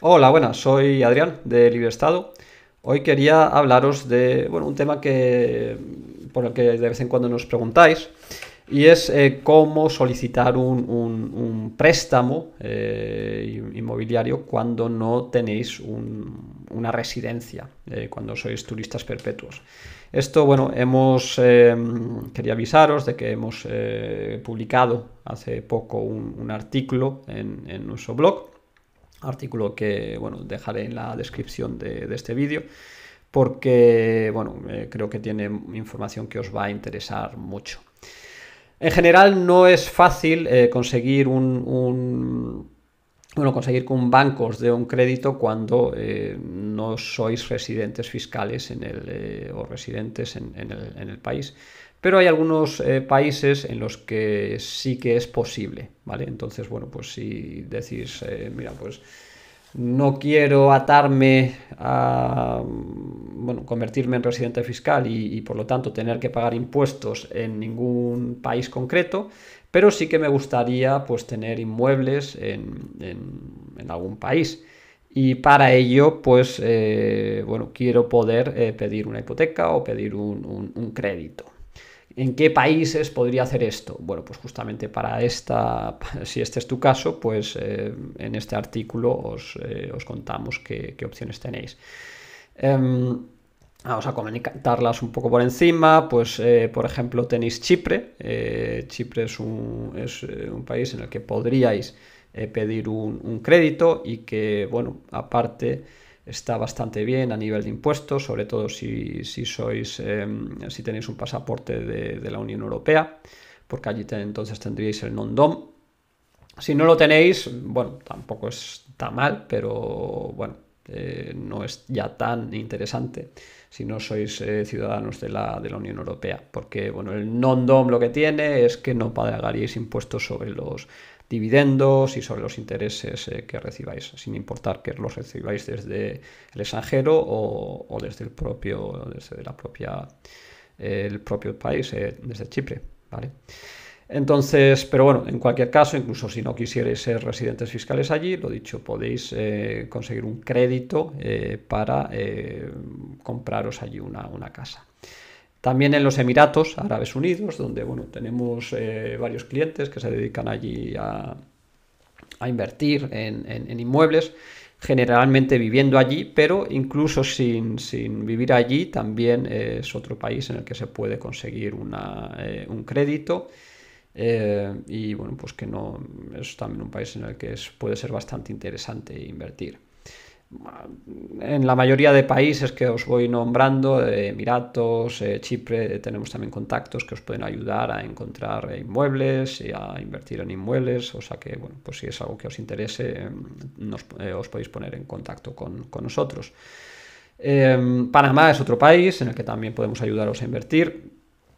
Hola, buenas, soy Adrián de Libre Estado. Hoy quería hablaros de un tema por el que de vez en cuando nos preguntáis y es cómo solicitar un préstamo inmobiliario cuando no tenéis una residencia, cuando sois turistas perpetuos. Esto, quería avisaros de que hemos publicado hace poco un artículo en nuestro blog, artículo que dejaré en la descripción de este vídeo porque creo que tiene información que os va a interesar mucho. En general no es fácil conseguir que un banco os dé un crédito cuando no sois residentes fiscales o residentes en el país. Pero hay algunos países en los que sí que es posible, ¿vale? Entonces, pues si decís, mira, pues no quiero atarme a convertirme en residente fiscal y por lo tanto tener que pagar impuestos en ningún país concreto, pero sí que me gustaría pues tener inmuebles en algún país. Y para ello, pues, quiero poder pedir una hipoteca o pedir un crédito. ¿En qué países podría hacer esto? Bueno, pues justamente si este es tu caso, pues en este artículo os contamos qué opciones tenéis. Vamos a comentarlas un poco por encima. Pues, por ejemplo, tenéis Chipre. Chipre es un país en el que podríais pedir un crédito y que, aparte está bastante bien a nivel de impuestos, sobre todo si tenéis un pasaporte de la Unión Europea, porque allí entonces tendríais el non-dom. Si no lo tenéis, tampoco está mal, pero no es ya tan interesante si no sois ciudadanos de la Unión Europea, porque el non-dom lo que tiene es que no pagaríais impuestos sobre los dividendos y sobre los intereses que recibáis, sin importar que los recibáis desde el extranjero o desde el propio país, desde Chipre, ¿vale? Entonces, pero en cualquier caso, incluso si no quisierais ser residentes fiscales allí, lo dicho, podéis conseguir un crédito para compraros allí una casa. También en los Emiratos Árabes Unidos, donde tenemos varios clientes que se dedican allí a invertir en inmuebles, generalmente viviendo allí, pero incluso sin vivir allí, también es otro país en el que se puede conseguir un crédito. Y pues que no es también un país en el que puede ser bastante interesante invertir. En la mayoría de países que os voy nombrando, Emiratos, Chipre, tenemos también contactos que os pueden ayudar a encontrar inmuebles y a invertir en inmuebles, o sea que pues si es algo que os interese, os podéis poner en contacto con nosotros. Panamá es otro país en el que también podemos ayudaros a invertir,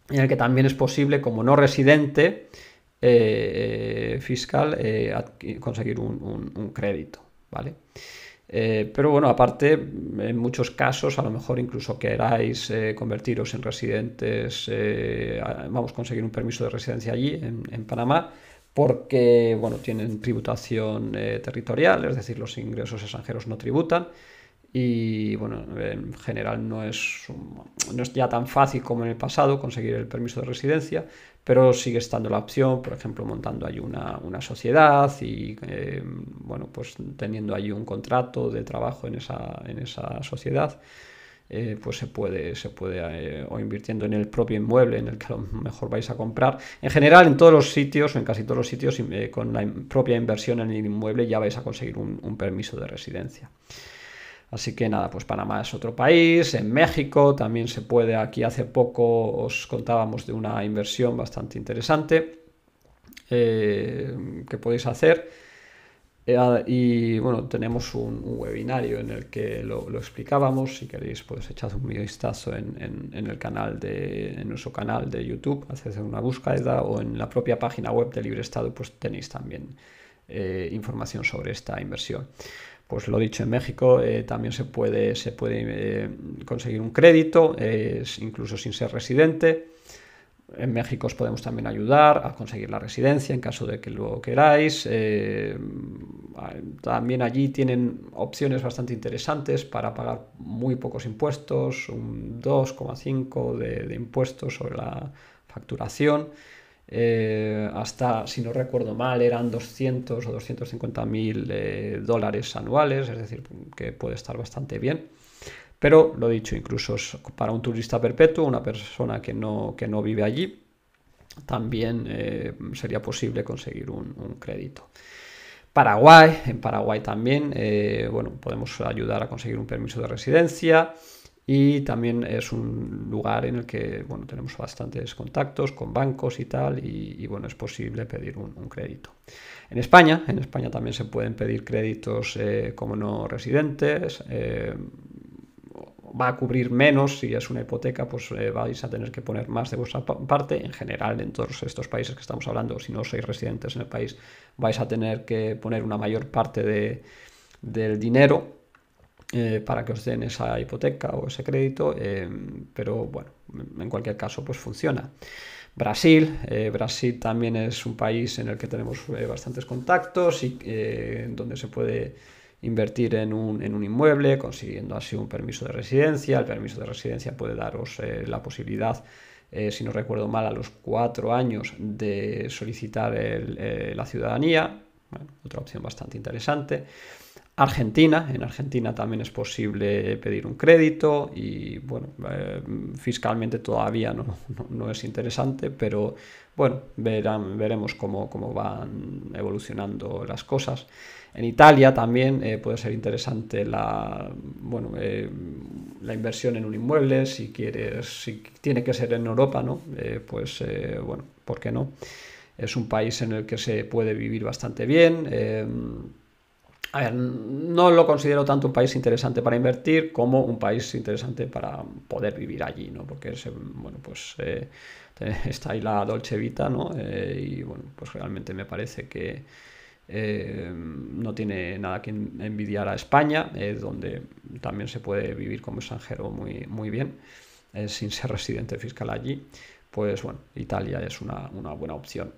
en el que también es posible, como no residente fiscal, conseguir un crédito, ¿vale? Pero aparte, en muchos casos, a lo mejor incluso queráis convertiros en residentes, conseguir un permiso de residencia allí, en Panamá, porque tienen tributación territorial, es decir, los ingresos extranjeros no tributan. Y en general no es ya tan fácil como en el pasado conseguir el permiso de residencia, pero sigue estando la opción, por ejemplo, montando ahí una sociedad y pues teniendo ahí un contrato de trabajo en esa sociedad. Pues se puede o invirtiendo en el propio inmueble en el que a lo mejor vais a comprar. En general, en todos los sitios o en casi todos los sitios, con la propia inversión en el inmueble ya vais a conseguir un permiso de residencia. Así que nada, pues Panamá es otro país. En México también se puede. Aquí hace poco os contábamos de una inversión bastante interesante que podéis hacer. Y tenemos un webinario en el que lo explicábamos. Si queréis, pues echad un vistazo en nuestro canal de YouTube, haced una búsqueda, o en la propia página web de Libre Estado, pues tenéis también información sobre esta inversión. Pues lo dicho, en México también se puede conseguir un crédito, incluso sin ser residente. En México os podemos también ayudar a conseguir la residencia en caso de que lo queráis. También allí tienen opciones bastante interesantes para pagar muy pocos impuestos, un 2,5 de impuestos sobre la facturación. Hasta, si no recuerdo mal, eran 200 o 250.000 dólares anuales, es decir, que puede estar bastante bien. Pero, lo dicho, incluso para un turista perpetuo, una persona que no vive allí, también sería posible conseguir un crédito. Paraguay, en Paraguay también, bueno, podemos ayudar a conseguir un permiso de residencia y también es un lugar en el que, bueno, tenemos bastantes contactos con bancos y tal y bueno, es posible pedir un crédito. En España también se pueden pedir créditos como no residentes. Va a cubrir menos. Si es una hipoteca, pues vais a tener que poner más de vuestra parte. En general, en todos estos países que estamos hablando, si no sois residentes en el país, vais a tener que poner una mayor parte del dinero para que os den esa hipoteca o ese crédito, pero bueno, en cualquier caso, pues funciona. Brasil también es un país en el que tenemos bastantes contactos y donde se puede invertir en un inmueble, consiguiendo así un permiso de residencia. El permiso de residencia puede daros la posibilidad, si no recuerdo mal, a los 4 años de solicitar la ciudadanía. Bueno, otra opción bastante interesante. En Argentina también es posible pedir un crédito y bueno, fiscalmente todavía no es interesante, pero bueno, veremos cómo van evolucionando las cosas. En Italia también puede ser interesante la inversión en un inmueble, si tiene que ser en Europa, ¿no? Pues bueno, ¿por qué no? Es un país en el que se puede vivir bastante bien. A ver, no lo considero tanto un país interesante para invertir como un país interesante para poder vivir allí, ¿no? Porque bueno, pues está ahí la Dolce Vita, ¿no? Y bueno, pues realmente me parece que no tiene nada que envidiar a España, donde también se puede vivir como extranjero muy, muy bien, sin ser residente fiscal allí. Pues bueno, Italia es una buena opción.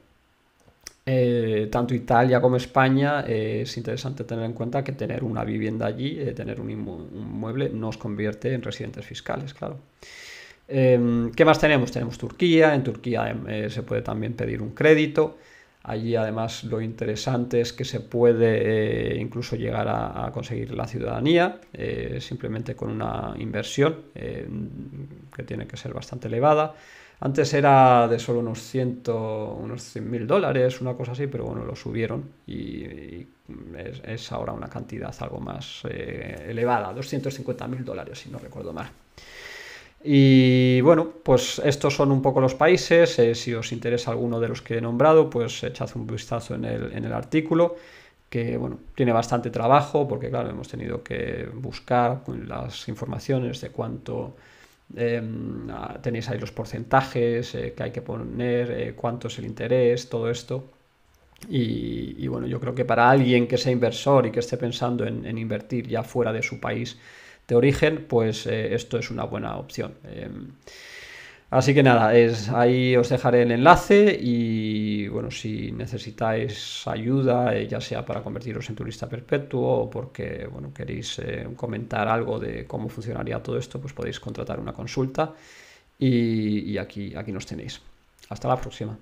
Tanto Italia como España es interesante tener en cuenta que tener una vivienda allí, tener un inmueble, nos convierte en residentes fiscales, claro. ¿Qué más tenemos? Tenemos Turquía. En Turquía se puede también pedir un crédito. Allí además lo interesante es que se puede incluso llegar a conseguir la ciudadanía simplemente con una inversión que tiene que ser bastante elevada. Antes era de solo unos 100.000 dólares, una cosa así, pero bueno, lo subieron y es ahora una cantidad algo más elevada, 250.000 dólares, si no recuerdo mal. Y bueno, pues estos son un poco los países. Si os interesa alguno de los que he nombrado, pues echad un vistazo en el artículo, que bueno, tiene bastante trabajo, porque claro, hemos tenido que buscar las informaciones de cuánto tenéis ahí los porcentajes que hay que poner, cuánto es el interés, todo esto. Y bueno, yo creo que para alguien que sea inversor y que esté pensando en invertir ya fuera de su país de origen, pues esto es una buena opción. Así que nada, ahí os dejaré el enlace y bueno, si necesitáis ayuda, ya sea para convertiros en turista perpetuo o porque bueno, queréis comentar algo de cómo funcionaría todo esto, pues podéis contratar una consulta y aquí nos tenéis. Hasta la próxima.